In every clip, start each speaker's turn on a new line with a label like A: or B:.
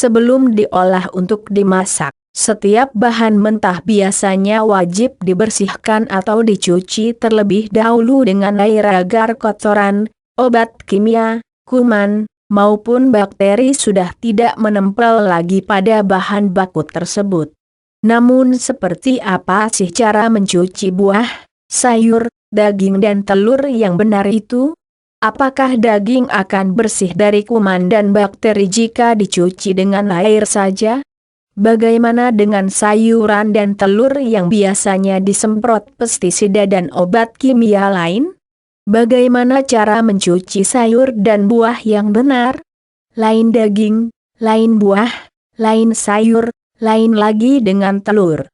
A: Sebelum diolah untuk dimasak, setiap bahan mentah biasanya wajib dibersihkan atau dicuci terlebih dahulu dengan air agar kotoran, obat kimia, kuman, maupun bakteri sudah tidak menempel lagi pada bahan baku tersebut. Namun seperti apa sih cara mencuci buah, sayur, daging dan telur yang benar itu? Apakah daging akan bersih dari kuman dan bakteri jika dicuci dengan air saja? Bagaimana dengan sayuran dan telur yang biasanya disemprot pestisida dan obat kimia lain? Bagaimana cara mencuci sayur dan buah yang benar? Lain daging, lain buah, lain sayur, lain lagi dengan telur.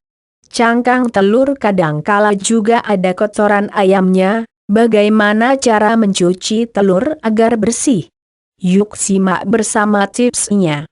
A: Cangkang telur kadangkala juga ada kotoran ayamnya. Bagaimana cara mencuci telur agar bersih? Yuk simak bersama tipsnya.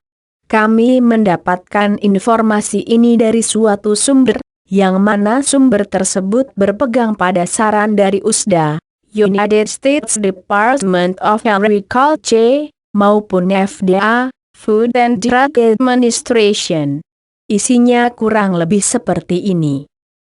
A: Kami mendapatkan informasi ini dari suatu sumber, yang mana sumber tersebut berpegang pada saran dari USDA, United States Department of Agriculture, maupun FDA, Food and Drug Administration. Isinya kurang lebih seperti ini.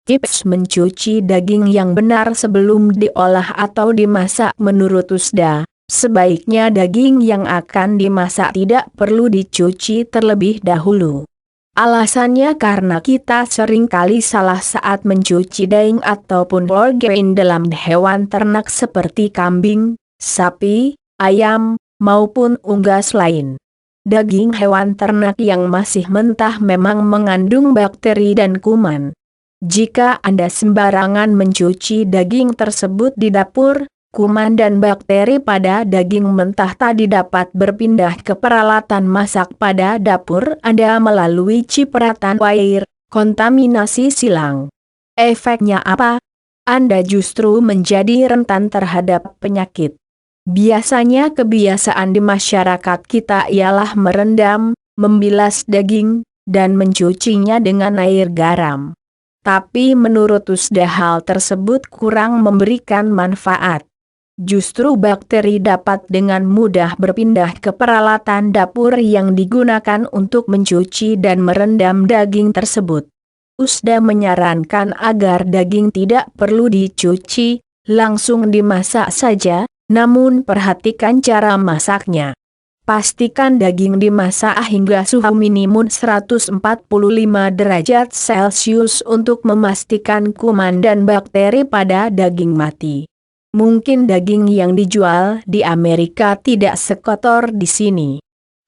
A: Tips mencuci daging yang benar sebelum diolah atau dimasak menurut USDA. Sebaiknya daging yang akan dimasak tidak perlu dicuci terlebih dahulu. Alasannya karena kita seringkali salah saat mencuci daging ataupun protein dalam hewan ternak seperti kambing, sapi, ayam, maupun unggas lain. Daging hewan ternak yang masih mentah memang mengandung bakteri dan kuman. Jika Anda sembarangan mencuci daging tersebut di dapur, kuman dan bakteri pada daging mentah tadi dapat berpindah ke peralatan masak pada dapur Anda melalui cipratan air, kontaminasi silang. Efeknya apa? Anda justru menjadi rentan terhadap penyakit. Biasanya kebiasaan di masyarakat kita ialah merendam, membilas daging, dan mencucinya dengan air garam. Tapi menurut USDA hal tersebut kurang memberikan manfaat. Justru bakteri dapat dengan mudah berpindah ke peralatan dapur yang digunakan untuk mencuci dan merendam daging tersebut. USDA menyarankan agar daging tidak perlu dicuci, langsung dimasak saja, namun perhatikan cara masaknya. Pastikan daging dimasak hingga suhu minimum 145 derajat Celcius untuk memastikan kuman dan bakteri pada daging mati. Mungkin daging yang dijual di Amerika tidak sekotor di sini.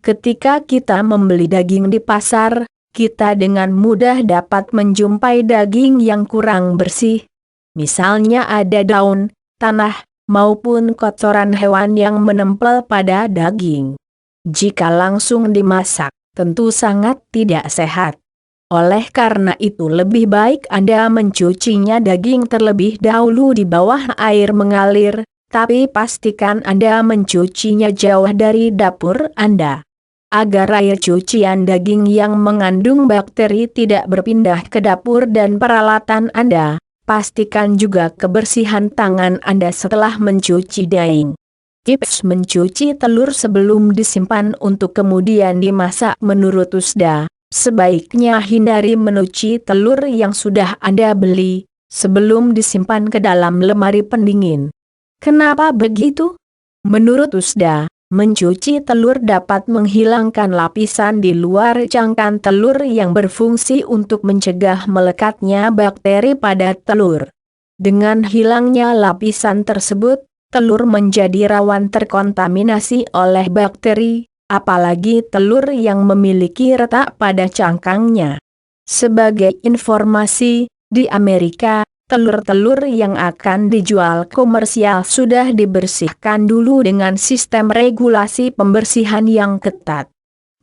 A: Ketika kita membeli daging di pasar, kita dengan mudah dapat menjumpai daging yang kurang bersih. Misalnya ada daun, tanah, maupun kotoran hewan yang menempel pada daging. Jika langsung dimasak, tentu sangat tidak sehat. Oleh karena itu lebih baik Anda mencucinya daging terlebih dahulu di bawah air mengalir, tapi pastikan Anda mencucinya jauh dari dapur Anda. Agar air cucian daging yang mengandung bakteri tidak berpindah ke dapur dan peralatan Anda, pastikan juga kebersihan tangan Anda setelah mencuci daging. Tips mencuci telur sebelum disimpan untuk kemudian dimasak menurut USDA, sebaiknya hindari mencuci telur yang sudah Anda beli, sebelum disimpan ke dalam lemari pendingin. Kenapa begitu? Menurut USDA, mencuci telur dapat menghilangkan lapisan di luar cangkang telur yang berfungsi untuk mencegah melekatnya bakteri pada telur. Dengan hilangnya lapisan tersebut, telur menjadi rawan terkontaminasi oleh bakteri, apalagi telur yang memiliki retak pada cangkangnya. Sebagai informasi, di Amerika, telur-telur yang akan dijual komersial sudah dibersihkan dulu dengan sistem regulasi pembersihan yang ketat.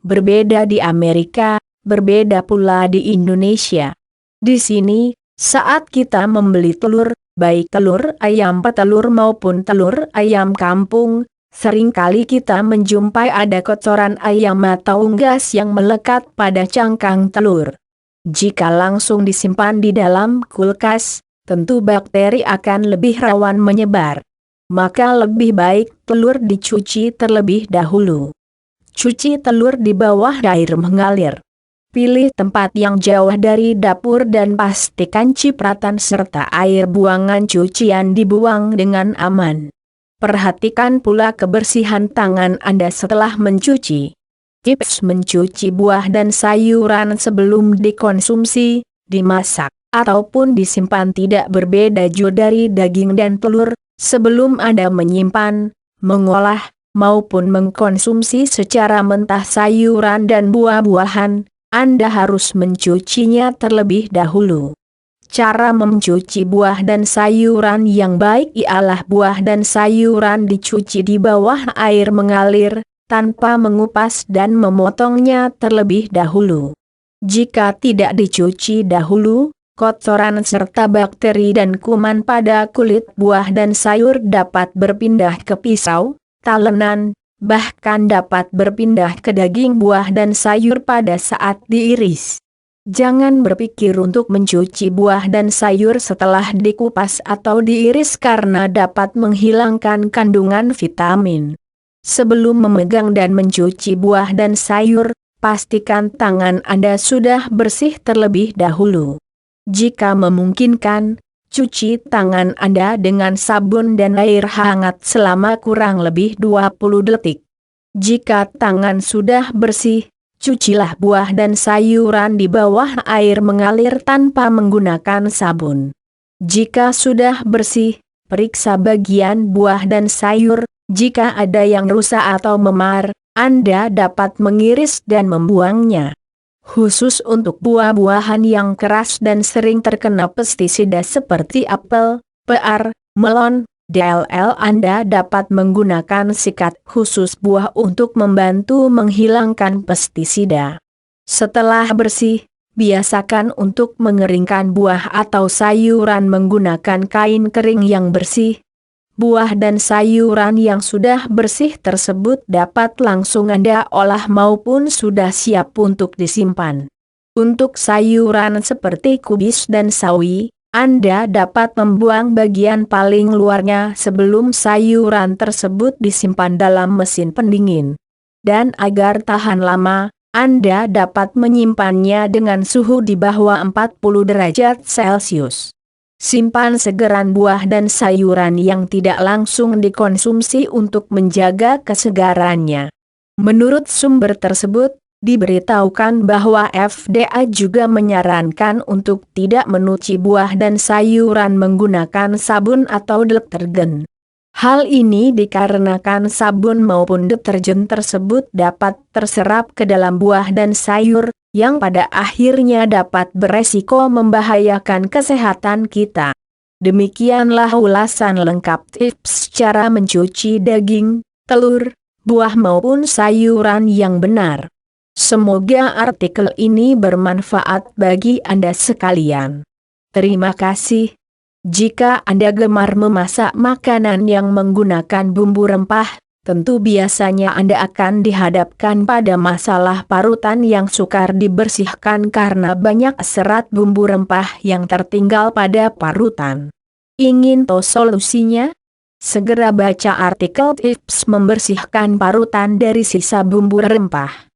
A: Berbeda di Amerika, berbeda pula di Indonesia. Di sini, saat kita membeli telur, baik telur ayam petelur maupun telur ayam kampung, seringkali kita menjumpai ada kotoran ayam atau unggas yang melekat pada cangkang telur. Jika langsung disimpan di dalam kulkas, tentu bakteri akan lebih rawan menyebar. Maka lebih baik telur dicuci terlebih dahulu. Cuci telur di bawah air mengalir. Pilih tempat yang jauh dari dapur dan pastikan cipratan serta air buangan cucian dibuang dengan aman. Perhatikan pula kebersihan tangan Anda setelah mencuci. Tips mencuci buah dan sayuran sebelum dikonsumsi, dimasak, ataupun disimpan tidak berbeda jauh dari daging dan telur. Sebelum Anda menyimpan, mengolah, maupun mengkonsumsi secara mentah sayuran dan buah-buahan, Anda harus mencucinya terlebih dahulu. Cara mencuci buah dan sayuran yang baik ialah buah dan sayuran dicuci di bawah air mengalir, tanpa mengupas dan memotongnya terlebih dahulu. Jika tidak dicuci dahulu, kotoran serta bakteri dan kuman pada kulit buah dan sayur dapat berpindah ke pisau, talenan, bahkan dapat berpindah ke daging buah dan sayur pada saat diiris. Jangan berpikir untuk mencuci buah dan sayur setelah dikupas atau diiris karena dapat menghilangkan kandungan vitamin. Sebelum memegang dan mencuci buah dan sayur, pastikan tangan Anda sudah bersih terlebih dahulu. Jika memungkinkan, cuci tangan Anda dengan sabun dan air hangat selama kurang lebih 20 detik. Jika tangan sudah bersih, cucilah buah dan sayuran di bawah air mengalir tanpa menggunakan sabun. Jika sudah bersih, periksa bagian buah dan sayur. Jika ada yang rusak atau memar, Anda dapat mengiris dan membuangnya. Khusus untuk buah-buahan yang keras dan sering terkena pestisida seperti apel, pear, melon, DLL, Anda dapat menggunakan sikat khusus buah untuk membantu menghilangkan pestisida. Setelah bersih, biasakan untuk mengeringkan buah atau sayuran menggunakan kain kering yang bersih. Buah dan sayuran yang sudah bersih tersebut dapat langsung Anda olah maupun sudah siap untuk disimpan. Untuk sayuran seperti kubis dan sawi, Anda dapat membuang bagian paling luarnya sebelum sayuran tersebut disimpan dalam mesin pendingin. Dan agar tahan lama, Anda dapat menyimpannya dengan suhu di bawah 40 derajat Celcius. Simpan segeran buah dan sayuran yang tidak langsung dikonsumsi untuk menjaga kesegarannya. Menurut sumber tersebut, diberitahukan bahwa FDA juga menyarankan untuk tidak mencuci buah dan sayuran menggunakan sabun atau detergen. Hal ini dikarenakan sabun maupun deterjen tersebut dapat terserap ke dalam buah dan sayur, yang pada akhirnya dapat beresiko membahayakan kesehatan kita. Demikianlah ulasan lengkap tips cara mencuci daging, telur, buah maupun sayuran yang benar. Semoga artikel ini bermanfaat bagi Anda sekalian. Terima kasih. Jika Anda gemar memasak makanan yang menggunakan bumbu rempah, tentu biasanya Anda akan dihadapkan pada masalah parutan yang sukar dibersihkan karena banyak serat bumbu rempah yang tertinggal pada parutan. Ingin tahu solusinya? Segera baca artikel tips membersihkan parutan dari sisa bumbu rempah.